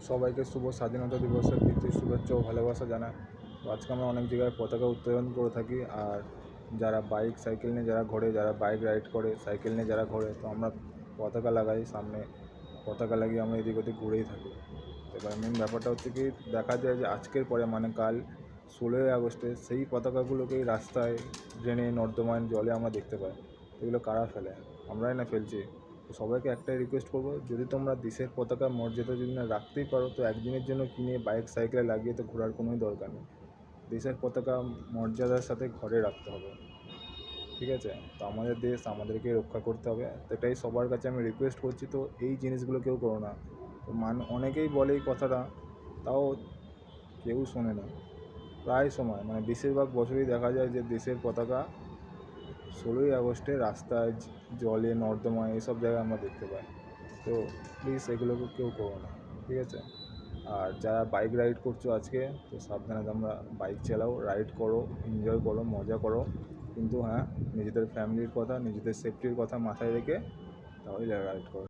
সবাইকে শুভ স্বাধীনতা দিবসের প্রীতি শুভেচ্ছা ও ভালোবাসা জানাই। তো আজকে আমরা অনেক জায়গায় পতাকা উত্তোলন করে থাকি। আর যারা বাইক সাইকেল নিয়ে যারা ঘোরে, যারা বাইক রাইড করে, সাইকেল নিয়ে যারা ঘোরে, তো আমরা পতাকা লাগাই সামনে। পতাকা লাগিয়ে আমরা এদিক ওদিক ঘুরেই থাকি। এবার মেন ব্যাপারটা হচ্ছে কি, দেখা যায় যে আজকের পরে মানে কাল 16ই আগস্টে সেই পতাকাগুলোকেই রাস্তায়, ড্রেনে, নর্দমায়, জলে আমরা দেখতে পাই। এগুলো কারা ফেলে? আমরাই না ফেলছি। তো সবাইকে একটাই রিকোয়েস্ট করবো, যদি তোমরা দেশের পতাকা মর্যাদা যদি না রাখতেই পারো, তো একদিনের জন্য কিনে বাইক সাইকেলে লাগিয়ে তো ঘোরার কোনোই দরকার নেই। দেশের পতাকা মর্যাদার সাথে ঘরে রাখতে হবে, ঠিক আছে? তো আমাদের দেশ, আমাদেরকে রক্ষা করতে হবে। তো এটাই সবার কাছে আমি রিকোয়েস্ট করছি। তো এই জিনিসগুলো কেউ করো না। তো অনেকেই বলে এই কথাটা, তাও কেউ শোনে না। প্রায় সময় মানে বেশিরভাগ বছরই দেখা যায় যে দেশের পতাকা 16ই আগস্টে রাস্তায়, জলে, নর্দমায় এসব জায়গায় আমরা দেখতে পাই। তো প্লিজ এগুলোকে কেউ করো না, ঠিক আছে? আর যারা বাইক রাইড করছো আজকে, তো সাবধানে তোমরা বাইক চালাও, রাইড করো, এনজয় করো, মজা করো। কিন্তু হ্যাঁ, নিজেদের ফ্যামিলির কথা, নিজেদের সেফটির কথা মাথায় রেখে তাহলে রাইড করো।